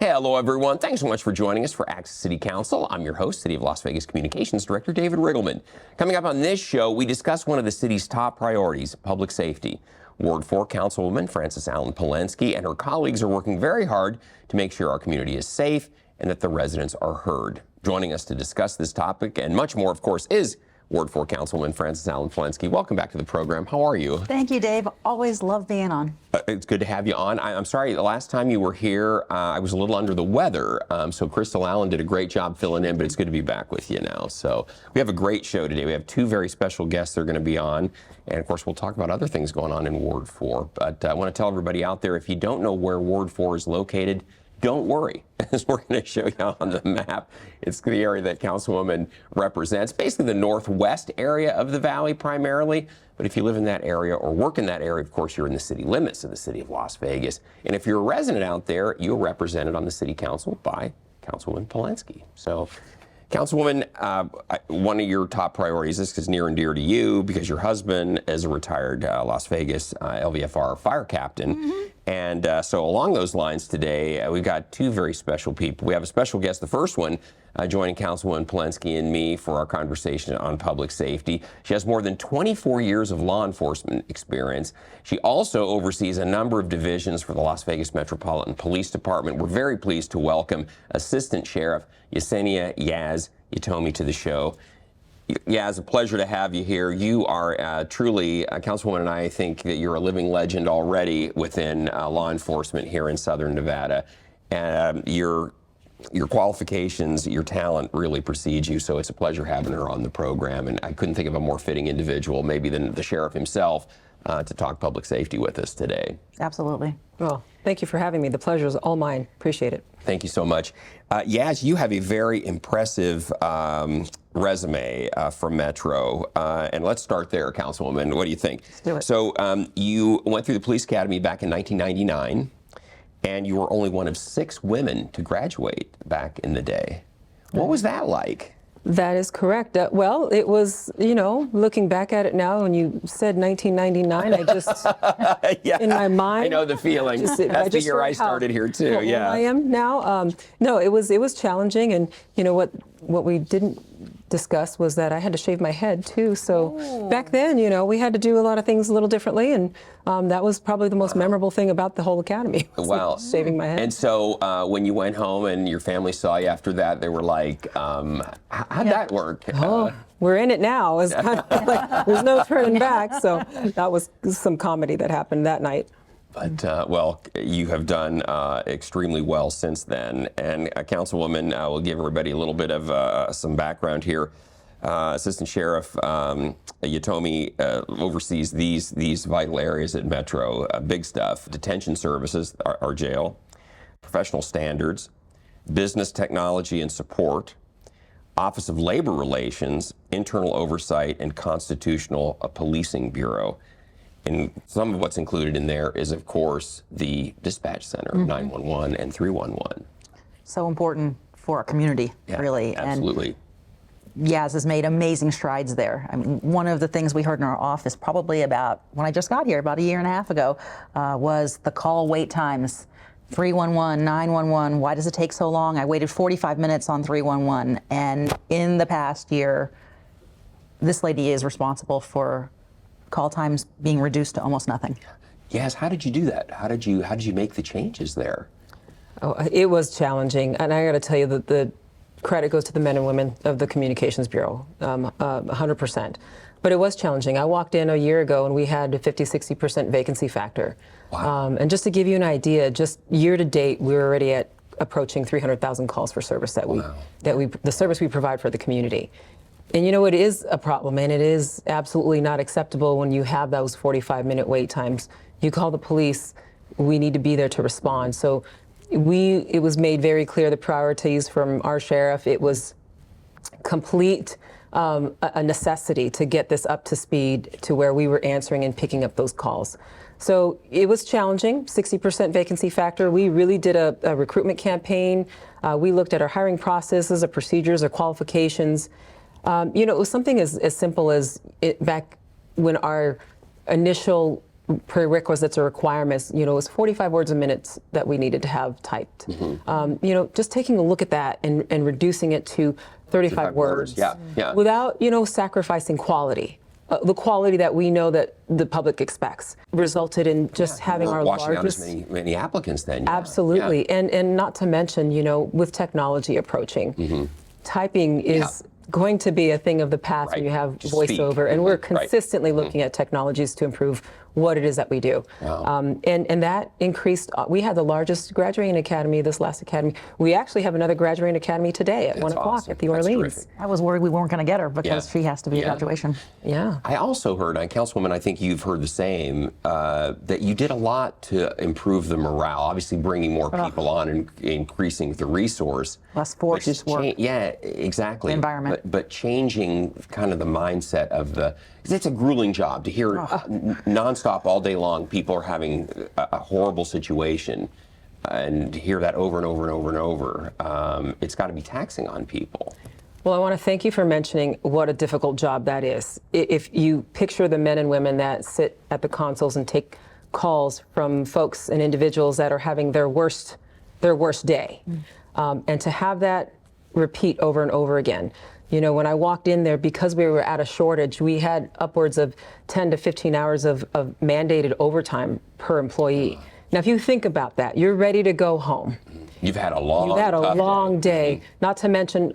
Hello, everyone. Thanks so much for joining us for Access City Council. I'm your host, City of Las Vegas Communications Director David Riggleman. Coming up on this show, we discuss one of the city's top priorities, public safety. Ward 4 Councilwoman Frances Allen-Palenske and her colleagues are working very hard to make sure our community is safe and that the residents are heard. Joining us to discuss this topic and much more, of course, is Ward 4 Councilwoman Frances Allen-Palenske. Welcome back to the program. How are you? Thank you, Dave. Always love being on. It's good to have you on. I'm sorry, the last time you were here, I was a little under the weather, so Crystal Allen did a great job filling in, but it's good to be back with you now. So we have a great show today. We have two very special guests that are going to be on, and of course we'll talk about other things going on in Ward 4. But I want to tell everybody out there, if you don't know where Ward 4 is located, don't worry, as we're going to show you on the map. It's the area that Councilwoman represents, basically the northwest area of the valley primarily. But if you live in that area or work in that area, of course, you're in the city limits of the city of Las Vegas. And if you're a resident out there, you're represented on the city council by Councilwoman Palenske. So, Councilwoman, one of your top priorities, this is near and dear to you because your husband is a retired Las Vegas LVFR fire captain. Mm-hmm. And so along those lines today, we've got two very special people. We have a special guest, the first one, joining Councilwoman Palenske and me for our conversation on public safety. She has more than 24 years of law enforcement experience. She also oversees a number of divisions for the Las Vegas Metropolitan Police Department. We're very pleased to welcome Assistant Sheriff Yasenia Yatomi to the show. Yeah, it's a pleasure to have you here. You are truly, Councilwoman and I think that you're a living legend already within law enforcement here in Southern Nevada. And your qualifications, your talent really precedes you, so it's a pleasure having her on the program. And I couldn't think of a more fitting individual, maybe than the sheriff himself, to talk public safety with us today. Absolutely. Well, thank you for having me. The pleasure is all mine. Appreciate it. Thank you so much. Yaz, you have a very impressive resume for Metro. And let's start there, Councilwoman. What do you think? Let's do it. So you went through the police academy back in 1999, and you were only one of 6 women to graduate back in the day. What was that like? That is correct. Well, it was, you know, looking back at it now, when you said 1999, I just, yeah, in my mind. I know the feeling. That's the year I started here too, well, yeah. I am now. No, it was challenging, and you know what we didn't discuss was that I had to shave my head too. So back then, you know, we had to do a lot of things a little differently, and that was probably the most memorable thing about the whole academy. Wow. Shaving my head. And so when you went home and your family saw you after that, they were like, how'd that work? Oh, we're in it now. It's kind of like, there's no turning back. So that was some comedy that happened that night. But, well, you have done extremely well since then. And Councilwoman, we'll give everybody a little bit of some background here. Assistant Sheriff Yatomi oversees these vital areas at Metro. Big stuff: detention services, our jail, professional standards, business technology and support, Office of Labor Relations, internal oversight, and constitutional policing bureau. And some of what's included in there is, of course, the dispatch center, 911 and 311. So important for our community, really. Absolutely. And Yaz has made amazing strides there. I mean, one of the things we heard in our office probably about when I just got here about a year and a half ago was the call wait times. 311, 911, why does it take so long? I waited 45 minutes on 311. And in the past year, this lady is responsible for call times being reduced to almost nothing. Yes, how did you do that? How did you make the changes there? Oh, it was challenging, and I got to tell you that the credit goes to the men and women of the Communications Bureau, 100%. But it was challenging. I walked in a year ago and we had a 50-60% vacancy factor. Wow. And just to give you an idea, just year to date, we're already at approaching 300,000 calls for service the service we provide for the community. And you know, it is a problem, and it is absolutely not acceptable when you have those 45-minute wait times. You call the police, we need to be there to respond. So it was made very clear, the priorities from our sheriff, it was complete a necessity to get this up to speed to where we were answering and picking up those calls. So it was challenging, 60% vacancy factor. We really did a recruitment campaign. We looked at our hiring processes, our procedures, our qualifications. You know, it was something as simple as back when our initial prerequisites or requirements, it was 45 words a minute that we needed to have typed. Just taking a look at that and reducing it to 35 words. Yeah. Without, sacrificing quality. The quality that we know that the public expects resulted in just having our washing largest. out as many applicants then. Absolutely. And not to mention, with technology approaching, typing is going to be a thing of the past when you have Just voiceover, speak. and we're consistently looking at technologies to improve what it is that we do. And that increased. We had the largest graduating academy this last academy. We actually have another graduating academy today at 1 o'clock at the Orleans. I was worried we weren't going to get her because she has to be at graduation. Yeah. I also heard, and Councilwoman, I think you've heard the same, that you did a lot to improve the morale, obviously bringing more people on and increasing the resource. Less forced work. Yeah, exactly. The environment. But changing kind of the mindset of because it's a grueling job to hear nonstop all day long people are having a horrible situation, and to hear that over and over and over and over. It's got to be taxing on people. Well, I want to thank you for mentioning what a difficult job that is. If you picture the men and women that sit at the consoles and take calls from folks and individuals that are having their worst day, and to have that repeat over and over again. When I walked in there, because we were at a shortage, we had upwards of 10 to 15 hours of mandated overtime per employee. Now, if you think about that, you're ready to go home. You've had a long day, not to mention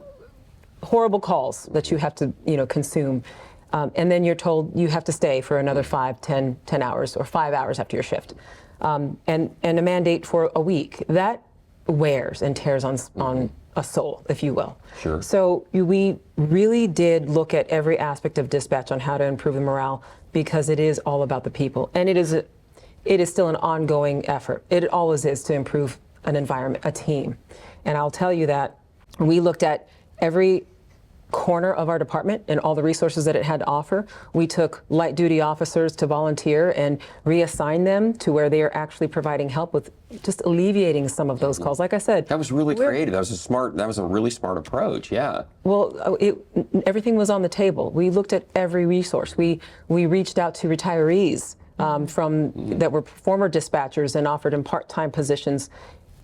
horrible calls that you have to, consume. And then you're told you have to stay for another 5, 10 hours or 5 hours after your shift. And a mandate for a week. That wears and tears on a soul, if you will. Sure. So we really did look at every aspect of dispatch on how to improve the morale, because it is all about the people. And it is still an ongoing effort. It always is to improve an environment, a team. And I'll tell you that we looked at every corner of our department and all the resources that it had to offer. We took light duty officers to volunteer and reassign them to where they are actually providing help with just alleviating some of those calls. Like I said, that was really creative. That was a really smart approach. Yeah. Well, everything was on the table. We looked at every resource. We reached out to retirees that were former dispatchers and offered them part-time positions.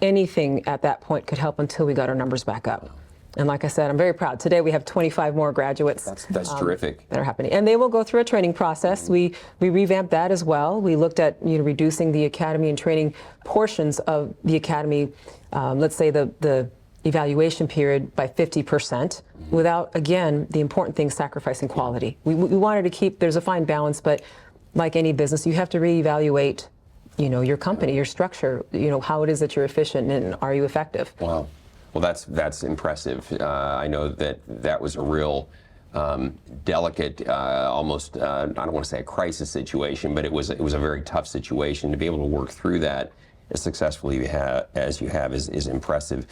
Anything at that point could help until we got our numbers back up. And like I said, I'm very proud. Today we have 25 more graduates. That's terrific. That are happening. And they will go through a training process. We revamped that as well. We looked at reducing the academy and training portions of the academy, let's say the evaluation period by 50%, without, again, the important thing, sacrificing quality. We wanted to keep, there's a fine balance, but like any business, you have to reevaluate, your company, your structure, how it is that you're efficient and are you effective. Wow. Well, that's impressive. I know that was a real delicate, almost I don't want to say a crisis situation, but it was a very tough situation. To be able to work through that as successfully as you have is impressive.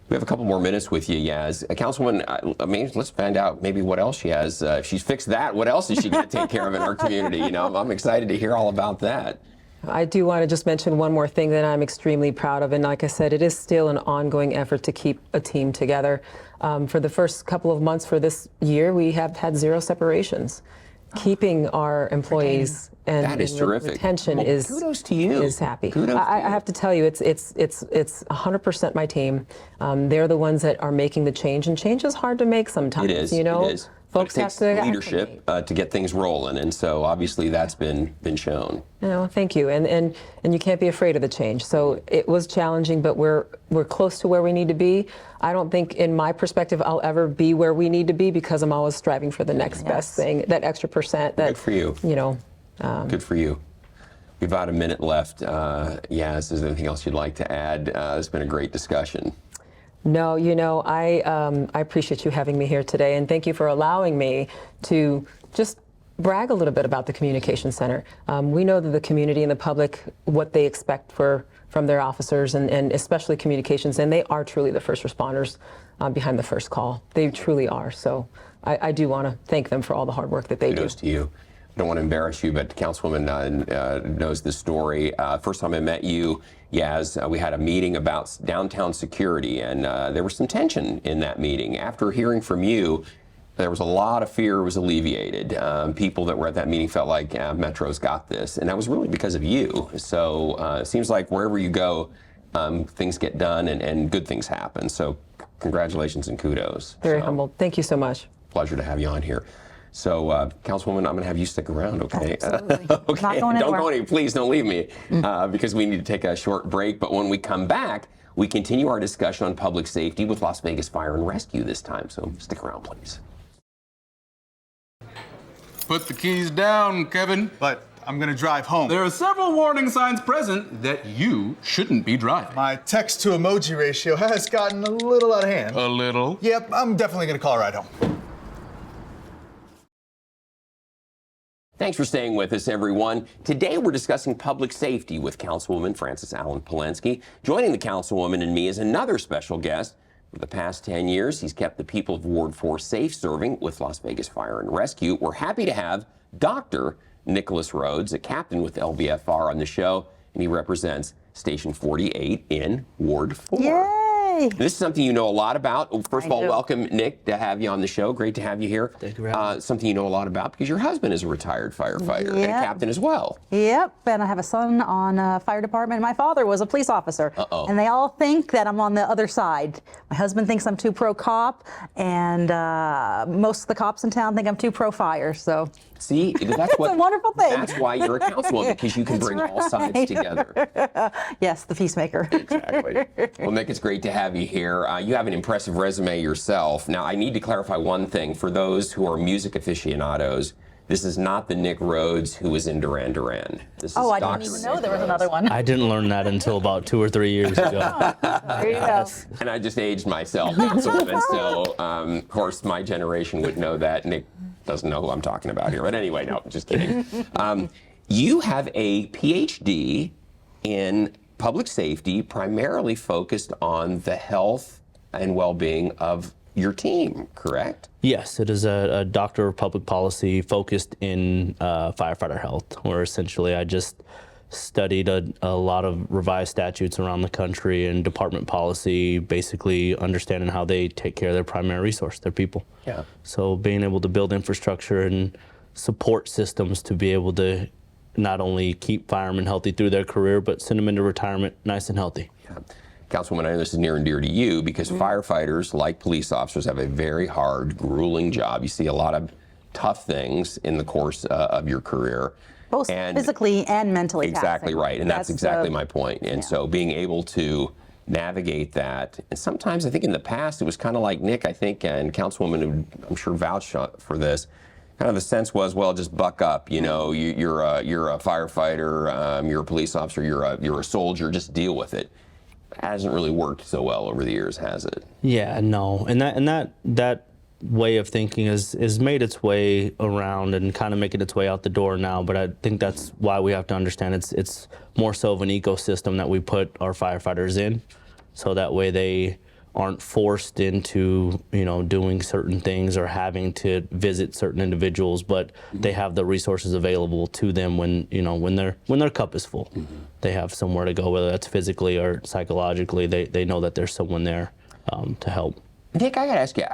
We have a couple more minutes with you, Yaz. Councilwoman, let's find out maybe what else she has. If she's fixed that, what else is she going to take care of in our community? I'm excited to hear all about that. I do want to just mention one more thing that I'm extremely proud of, and like I said, it is still an ongoing effort to keep a team together. For the first couple of months for this year, we have had 0 separations. Keeping our employees and that is terrific. Retention is kudos to you. Is happy. Kudos I to you. have to tell you, it's 100% my team. They're the ones that are making the change, and change is hard to make sometimes. It is. It is. Folks but it takes have to leadership to get things rolling, and so obviously that's been shown. Thank you, and you can't be afraid of the change. So it was challenging, but we're close to where we need to be. I don't think, in my perspective, I'll ever be where we need to be, because I'm always striving for the next best thing, that extra percent. That, good for you. Good for you. We've about a minute left. Yaz, is there anything else you'd like to add? It's been a great discussion. No, I appreciate you having me here today, and thank you for allowing me to just brag a little bit about the Communication Center. We know that the community and the public, what they expect from their officers, and especially communications, and they are truly the first responders behind the first call. They truly are. So I do want to thank them for all the hard work that they do. Kudos to you. I don't want to embarrass you, but Councilwoman knows this story. First time I met you, Yaz, we had a meeting about downtown security, and there was some tension in that meeting. After hearing from you, there was a lot of fear was alleviated. People that were at that meeting felt like Metro's got this, and that was really because of you. So it seems like wherever you go, things get done and good things happen. So congratulations and kudos. Very humbled. Thank you so much. Pleasure to have you on here. So, Councilwoman, I'm going to have you stick around, okay? Absolutely. Okay. Not going Don't anywhere. go anywhere. Please don't leave me because we need to take a short break. But when we come back, we continue our discussion on public safety with Las Vegas Fire and Rescue this time. So stick around, please. Put the keys down, Kevin. But I'm gonna drive home. There are several warning signs present that you shouldn't be driving. My text to emoji ratio has gotten a little out of hand. A little. Yep, I'm definitely gonna call a ride home. Thanks for staying with us, everyone. Today we're discussing public safety with Councilwoman Frances Allen-Palenske. Joining the Councilwoman and me is another special guest. For the past 10 years, he's kept the people of Ward 4 safe serving with Las Vegas Fire and Rescue. We're happy to have Dr. Nicholas Rhodes, a captain with LVFR, on the show, and he represents Station 48 in Ward 4. Yay! This is something you know a lot about. First of all, do. welcome, Nick, to have you on the show. Great to have you here. Thank you for having me. Something you know a lot about because your husband is a retired firefighter and a Yep. captain as well. Yep, and I have a son on fire department. My father was a police officer. Uh-oh. And they all think that I'm on the other side. My husband thinks I'm too pro-cop, and most of the cops in town think I'm too pro-fire, so. See, that's what, a wonderful thing. That's why you're a councilwoman, because you can bring all sides right. together. Yes, the peacemaker. Exactly. Well, Nick, it's great to have you here. You have an impressive resume yourself. Now, I need to clarify one thing. For those who are music aficionados, this is not the Nick Rhodes who was in Duran Duran. This is Oh, I didn't Dr. even know Nick there was Rhodes. another one. I didn't learn that until about 2 or 3 years ago. There you go. And I just aged myself, Councilwoman. So, of course, my generation would know that. Nick doesn't know who I'm talking about here. But anyway, no, just kidding. You have a PhD in public safety, primarily focused on the health and well-being of your team, correct? Yes, it is a doctor of public policy focused in firefighter health, where essentially I just studied a lot of revised statutes around the country and department policy, basically understanding how they take care of their primary resource, their people. Yeah. So being able to build infrastructure and support systems to be able to not only keep firemen healthy through their career, but send them into retirement nice and healthy. Yeah. Councilwoman, I know this is near and dear to you because firefighters, like police officers, have a very hard, grueling job. You see a lot of tough things in the course of your career. Both And physically and mentally exactly taxing. right, and that's exactly the- my point. And so being able to navigate that, and sometimes I think in the past it was kind of like Nick, I think, and Councilwoman would, I'm sure, vouch for this. Kind of the sense was, well, just buck up. You know, you're a firefighter, you're a police officer, you're a soldier. Just deal with it. Hasn't really worked so well over the years, has it? Yeah, no, and that way of thinking is made its way around and kind of making its way out the door now. But I think that's why we have to understand it's more so of an ecosystem that we put our firefighters in, so that way they aren't forced into doing certain things or having to visit certain individuals, but they have the resources available to them when their cup is full. They have somewhere to go, whether that's physically or psychologically. They know that there's someone there to help. Nick, I got to ask you,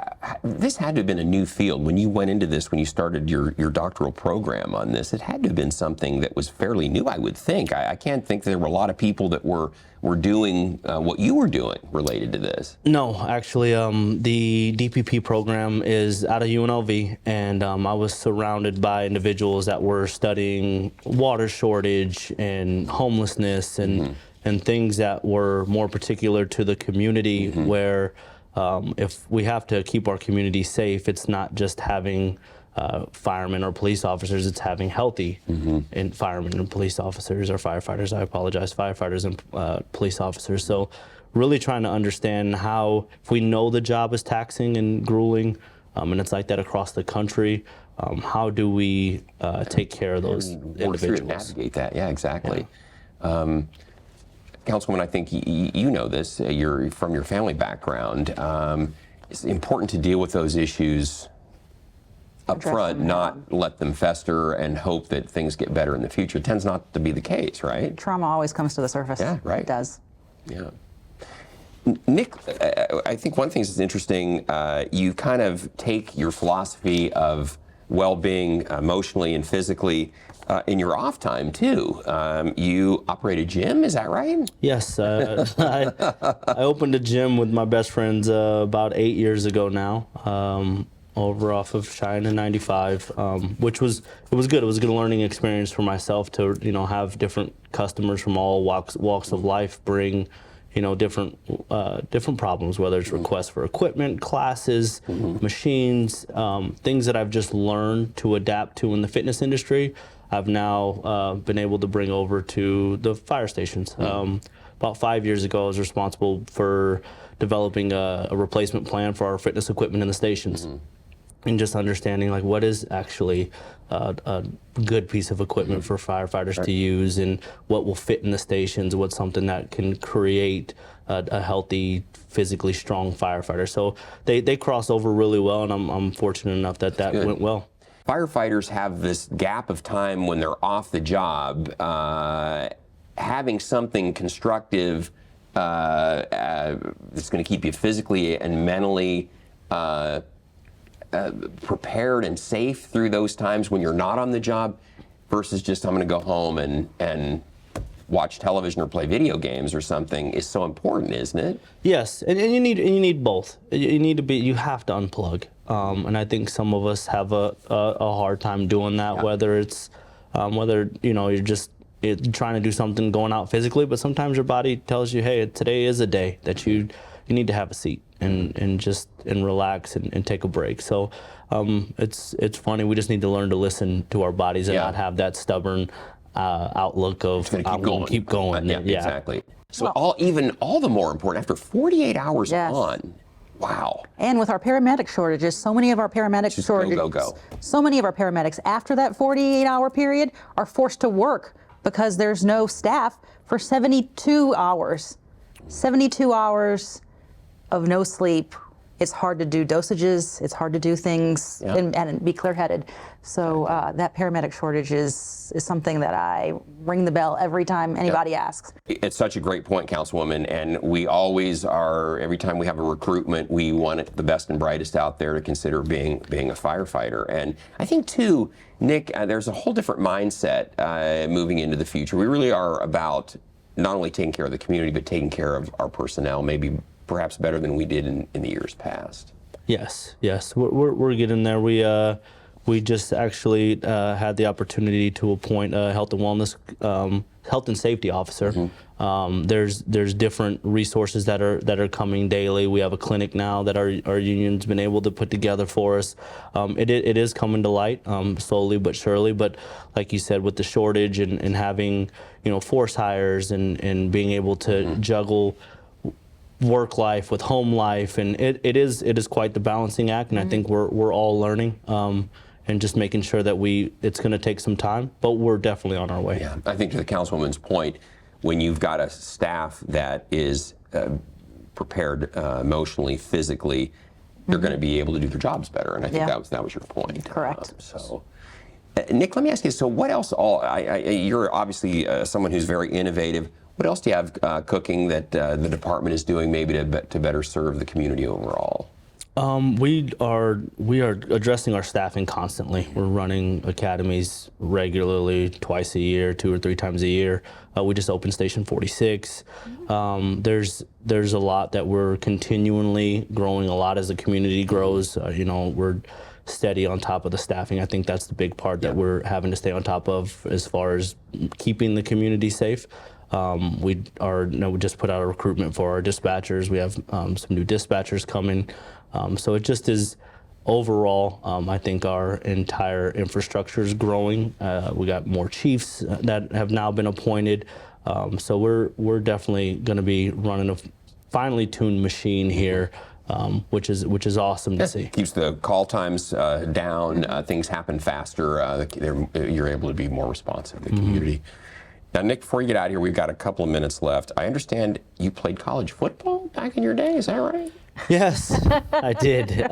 this had to have been a new field when you went into this, when you started your doctoral program on this. It had to have been something that was fairly new, I would think. I can't think there were a lot of people that were doing what you were doing related to this. No, actually, the DPP program is out of UNLV, and I was surrounded by individuals that were studying water shortage and homelessness and things that were more particular to the community where if we have to keep our community safe, it's not just having firemen or police officers, it's having healthy and firemen and police officers, or firefighters, I apologize, firefighters and police officers. So really trying to understand how, if we know the job is taxing and grueling, and it's like that across the country, how do we take care of those Work through individuals? and navigate that, yeah, exactly. Councilwoman, I think you know this, you're from your family background. It's important to deal with those issues up Address front, them not let them fester and hope that things get better in the future. It tends not to be the case, right? Trauma always comes to the surface. Yeah, right. It does. Yeah. Nick, I think one thing that's interesting, you kind of take your philosophy of well-being emotionally and physically in your off time too. You operate a gym, is that right? Yes, I opened a gym with my best friends about 8 years ago now, over off of China 95, which was good. It was a good learning experience for myself to have different customers from all walks of life bring different problems, whether it's requests for equipment, classes, machines, things that I've just learned to adapt to in the fitness industry. I've now been able to bring over to the fire stations. About 5 years ago, I was responsible for developing a replacement plan for our fitness equipment in the stations. And just understanding like what is actually a good piece of equipment for firefighters to use, and what will fit in the stations, what's something that can create a healthy, physically strong firefighter. So they cross over really well, and I'm fortunate enough that went well. Firefighters have this gap of time when they're off the job. Having something constructive that's going to keep you physically and mentally prepared and safe through those times when you're not on the job, versus just I'm going to go home and watch television or play video games or something, is so important, isn't it? Yes, and you need both. You have to unplug, and I think some of us have a hard time doing that. Whether it's you're just trying to do something, going out physically, but sometimes your body tells you, hey, today is a day that you need to have a seat and relax and take a break. So it's funny. We just need to learn to listen to our bodies and not have that stubborn outlook of I'm going to keep going. Yeah, exactly. So all the more important after 48 hours on. Wow. And with our paramedic shortages, so many of our paramedics so many of our paramedics after that 48-hour period are forced to work because there's no staff for 72 hours. 72 hours of no sleep. It's hard to do dosages. It's hard to do things and be clear-headed. So that paramedic shortage is something that I ring the bell every time anybody asks. It's such a great point, Councilwoman, and we always are, every time we have a recruitment, we want the best and brightest out there to consider being a firefighter. And I think too, Nick, there's a whole different mindset moving into the future. We really are about not only taking care of the community, but taking care of our personnel, maybe perhaps better than we did in the years past. Yes, we're getting there. We just actually had the opportunity to appoint a health and safety officer. There's different resources that are coming daily. We have a clinic now that our union's been able to put together for us. It is coming to light slowly but surely. But like you said, with the shortage and having force hires and being able to juggle work life with home life, and it is quite the balancing act, and I think we're all learning and just making sure that it's going to take some time, but we're definitely on our way. Yeah, I think to the Councilwoman's point, when you've got a staff that is prepared emotionally, physically, they're going to be able to do their jobs better, and I think that was your point. Correct. Nick, let me ask you, so what else you're obviously someone who's very innovative. What else do you have cooking that the department is doing maybe to better serve the community overall? We are addressing our staffing constantly. We're running academies regularly, twice a year, 2 or 3 times a year. We just opened Station 46. There's a lot that we're continually growing a lot as the community grows. We're steady on top of the staffing. I think that's the big part that we're having to stay on top of as far as keeping the community safe. We just put out a recruitment for our dispatchers. We have some new dispatchers coming. So it just is overall, I think our entire infrastructure is growing. We got more chiefs that have now been appointed. So we're definitely going to be running a finely tuned machine here, which is awesome to see. Keeps the call times down. Things happen faster. You're able to be more responsive to the community. Now, Nick, before you get out of here, we've got a couple of minutes left. I understand you played college football back in your day. Is that right? Yes, I did.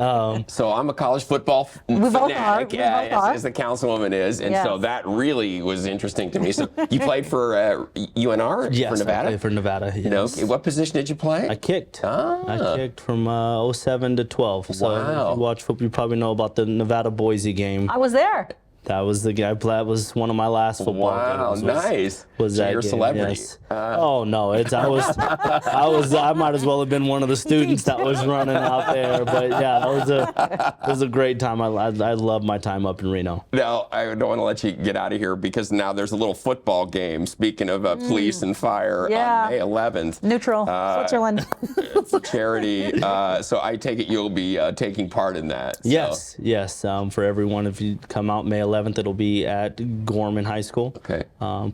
So I'm a college football both are. fanatic, We both are. as the councilwoman is, and so Yes. that really was interesting to me. So you played for UNR Yes, for Nevada? I played for Nevada. Yes. No, what position did you play? I kicked. I kicked from 07 to 12. So Wow. if you watch football, you probably know about the Nevada Boise game. I was there. That was the guy. That was one of my last football Wow, games. nice. Was So that you're a game, celebrity. yes. Oh no, I might as well have been one of the students that was running out there. But yeah, it was a great time. I love my time up in Reno. Now, I don't want to let you get out of here because now there's a little football game, speaking of police and fire, Yeah. on May 11th. Neutral, Switzerland. For charity. So I take it you'll be taking part in that. So. Yes. For everyone, if you come out May 11th, it'll be at Gorman High School. Okay.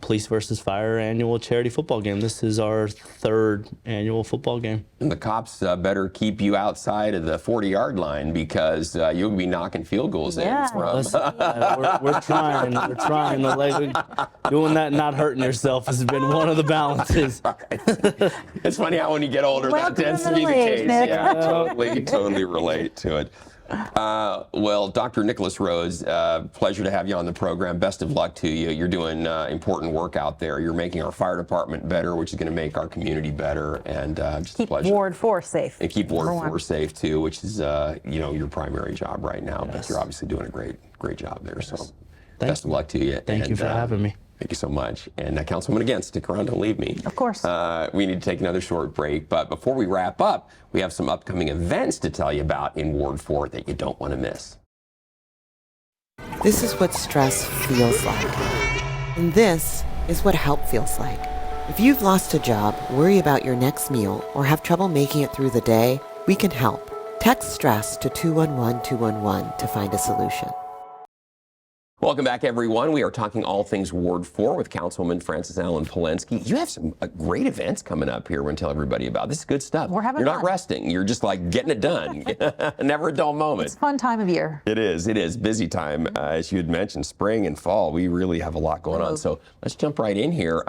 Police versus Fire annual charity football game. This is our 3rd annual football game. And the cops better keep you outside of the 40-yard line because you'll be knocking field goals Yeah. in from. Listen, we're trying. We're trying. Doing that and not hurting yourself has been one of the balances. It's funny how when you get older, Welcome that tends to to be the middle age, case. Nick. Yeah, totally relate to it. Well, Dr. Nicholas Rhodes, pleasure to have you on the program. Best of luck to you. You're doing important work out there. You're making our fire department better, which is going to make our community better. And just Keep a pleasure. Ward 4 safe. And keep Number Ward one. 4 safe too, which is your primary job right now. But you're obviously doing a great job there. So best of luck to you. Thank you for having me. Thank you so much. And Councilwoman, again, stick around, don't leave me. Of course. We need to take another short break, but before we wrap up, we have some upcoming events to tell you about in Ward 4 that you don't want to miss. This is what stress feels like. And this is what help feels like. If you've lost a job, worry about your next meal, or have trouble making it through the day, we can help. Text STRESS to 211-211 to find a solution. Welcome back, everyone. We are talking all things Ward 4 with Councilwoman Frances Allen-Palenske. You have some great events coming up here. We're going to tell everybody about. This is good stuff. We're having You're not fun. resting. You're just like getting it done. Never a dull moment. It's a fun time of year. It is. Busy time. As you had mentioned, spring and fall, we really have a lot going on. So let's jump right in here.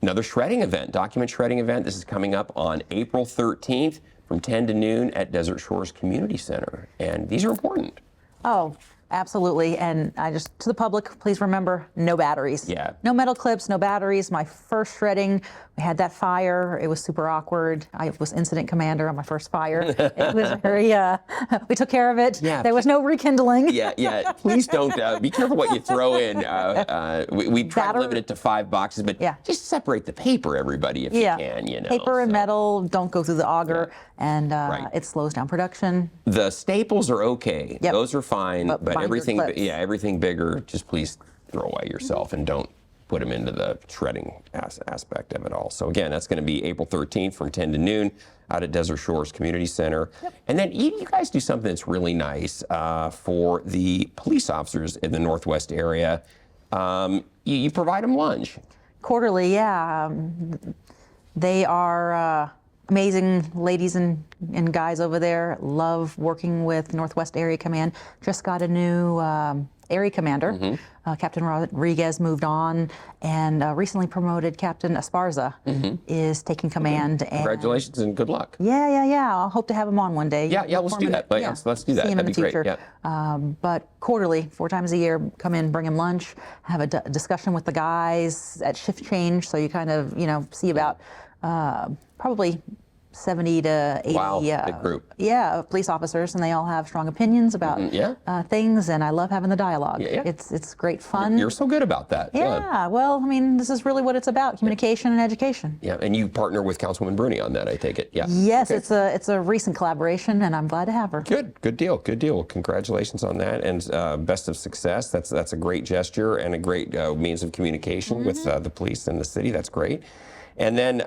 Another shredding event, document shredding event. This is coming up on April 13th from 10 to noon at Desert Shores Community Center. And these are important. Oh, absolutely. And to the public, please remember, no batteries. Yeah. No metal clips, no batteries. My first shredding, we had that fire. It was super awkward. I was incident commander on my first fire. It was very, we took care of it. Yeah. There was no rekindling. Yeah. Please don't, be careful what you throw in. We try to limit it to 5 boxes, but just separate the paper, everybody, if you can, Paper and metal don't go through the auger, and it slows down production. The staples are okay. Yep. Those are fine, but everything, clips. everything bigger, just please throw away yourself and don't put them into the shredding aspect of it all. So again, that's going to be April 13th from 10 to noon out at Desert Shores Community Center. Yep. And then you guys do something that's really nice for the police officers in the Northwest area. You provide them lunch. Quarterly, yeah. They are amazing ladies and guys over there. Love working with Northwest Area Command. Just got a new area commander. Captain Rodriguez moved on, and recently promoted Captain Esparza is taking command. And Congratulations and good luck. Yeah. I'll hope to have him on one day. Yeah, let's do that. Let's do that. See him That'd in be the future. great. Yeah. But quarterly, 4 times a year, come in, bring him lunch, have a discussion with the guys at shift change. So you kind of, see about probably 70 to 80 big group. Police officers, and they all have strong opinions about things, and I love having the dialogue. It's great fun. You're so good about that. Well, this is really what it's about, communication and education. Yeah, and you partner with Councilwoman Bruni on that, I take it. Yeah. Yes, it's a recent collaboration, and I'm glad to have her. Good deal. Well, congratulations on that, and best of success. That's a great gesture and a great means of communication with the police and the city. That's great. And then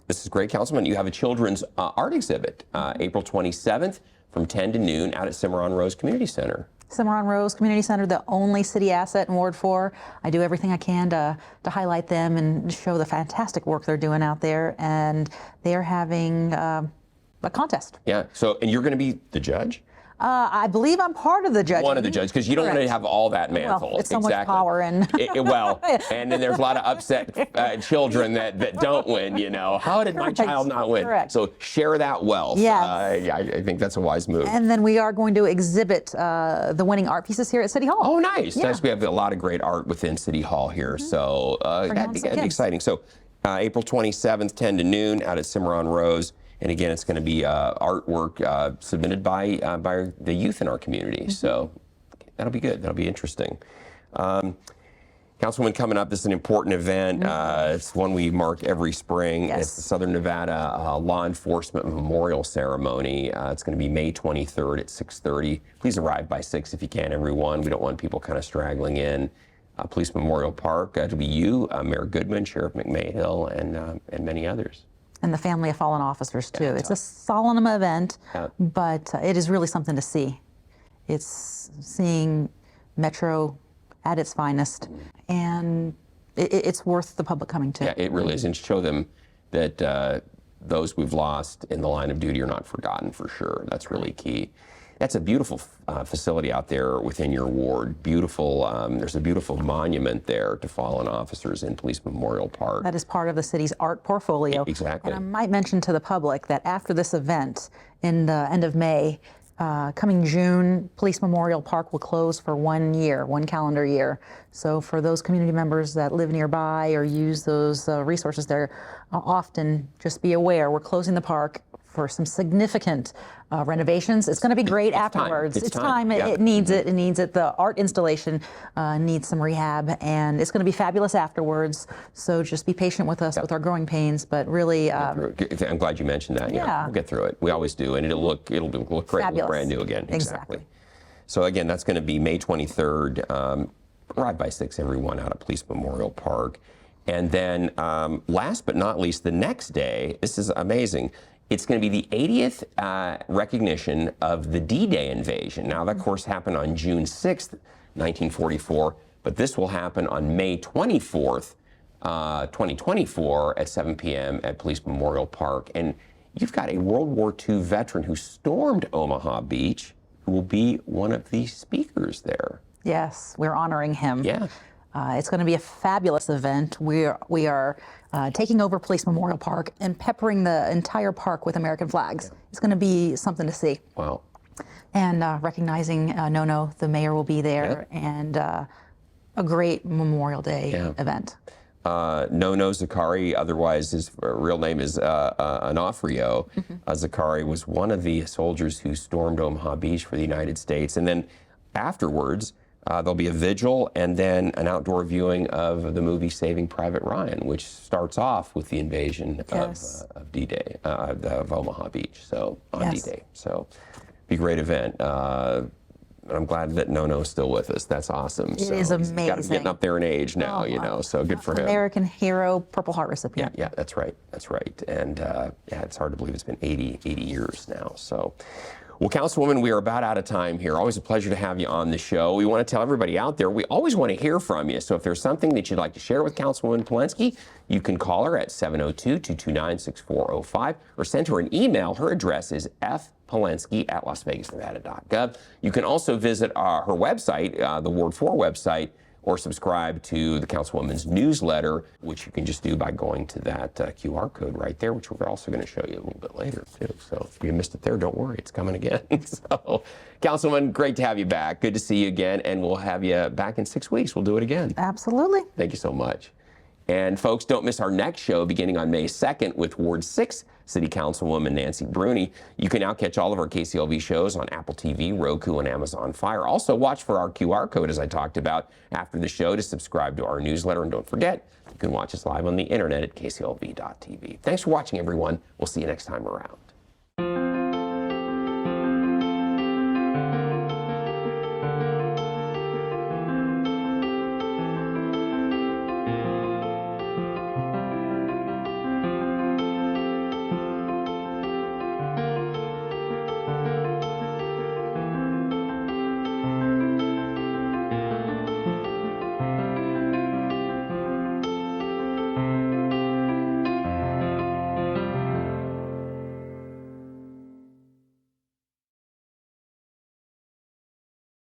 this is great, Councilman. You have a children's art exhibit April 27th from 10 to noon out at Cimarron Rose Community Center. Cimarron Rose Community Center, the only city asset in Ward 4. I do everything I can to highlight them and show the fantastic work they're doing out there. And they're having a contest. Yeah. So, and you're going to be the judge? I believe I'm part of the judge. One of the judges, because you don't want to Correct. have all that mantle. Well, it's so much power and well, and then there's a lot of upset children that don't win. How did my child not win? Correct. So share that wealth. Yes. I think that's a wise move. And then we are going to exhibit the winning art pieces here at City Hall. Oh, nice. Yeah. Nice. We have a lot of great art within City Hall here. So that'd be kids. exciting. So April 27th, 10 to noon out at Cimarron Rose. And again, it's going to be artwork submitted by the youth in our community. So that'll be good. That'll be interesting. Councilwoman, coming up, this is an important event. It's one we mark every spring. Yes. It's the Southern Nevada Law Enforcement Memorial Ceremony. It's going to be May 23rd at 6:30. Please arrive by 6 if you can, everyone. We don't want people kind of straggling in. Police Memorial Park. It'll be you, Mayor Goodman, Sheriff McMahill, and many others. And the family of fallen officers, too. It's a solemn event, but it is really something to see. It's seeing Metro at its finest, and it's worth the public coming to. Yeah, it really is, and show them that those we've lost in the line of duty are not forgotten, for sure. That's really key. That's a beautiful facility out there within your ward. Beautiful. There's a beautiful monument there to fallen officers in Police Memorial Park. That is part of the city's art portfolio. Exactly. And I might mention to the public that after this event, in the end of May, coming June, Police Memorial Park will close for 1 year, 1 calendar year. So for those community members that live nearby or use those resources there, often just be aware we're closing the park for some significant renovations. It's going to be great afterwards. It's time. time. Yeah. It needs it. It needs it. The art installation needs some rehab, and it's going to be fabulous afterwards. So just be patient with us with our growing pains, but really. I'm glad you mentioned that. Yeah. We'll get through it. We always do, and it'll look great. It'll look brand new again. Exactly. So again, that's going to be May 23rd. Arrive by 6, everyone, out at Police Memorial Park. And then last but not least, the next day, this is amazing, it's going to be the 80th recognition of the D-Day invasion. Now, that, of course, happened on June 6th, 1944, but this will happen on May 24th, 2024 at 7 p.m. at Police Memorial Park. And you've got a World War II veteran who stormed Omaha Beach who will be one of the speakers there. Yes, we're honoring him. Yeah. It's going to be a fabulous event. We are taking over Police Memorial Park and peppering the entire park with American flags. It's going to be something to see. Wow. And recognizing Nono, the mayor, will be there, and a great Memorial Day event. Nono Zakari, otherwise his real name is Onofrio. Zakari was one of the soldiers who stormed Omaha Beach for the United States. And then afterwards, there'll be a vigil and then an outdoor viewing of the movie Saving Private Ryan, which starts off with the invasion of D-Day, of Omaha Beach, so on D-Day. So be a great event. I'm glad that Nono's still with us. That's awesome. It is amazing. He's getting up there in age now, so good for him. American hero, Purple Heart recipient. Yeah, that's right. That's right. And it's hard to believe it's been 80 years now. So. Well, Councilwoman, we are about out of time here. Always a pleasure to have you on the show. We want to tell everybody out there, we always want to hear from you. So if there's something that you'd like to share with Councilwoman Palenske, you can call her at 702-229-6405 or send her an email. Her address is fpalenske@lasvegasnevada.gov. You can also visit her website, the Ward 4 website, or subscribe to the Councilwoman's newsletter, which you can just do by going to that QR code right there, which we're also going to show you a little bit later, too. So if you missed it there, don't worry, it's coming again. So, Councilwoman, great to have you back. Good to see you again, and we'll have you back in 6 weeks. We'll do it again. Absolutely. Thank you so much. And folks, don't miss our next show beginning on May 2nd with Ward 6 City Councilwoman Nancy Bruni. You can now catch all of our KCLV shows on Apple TV, Roku, and Amazon Fire. Also, watch for our QR code, as I talked about, after the show to subscribe to our newsletter. And don't forget, you can watch us live on the internet at kclv.tv. Thanks for watching, everyone. We'll see you next time around.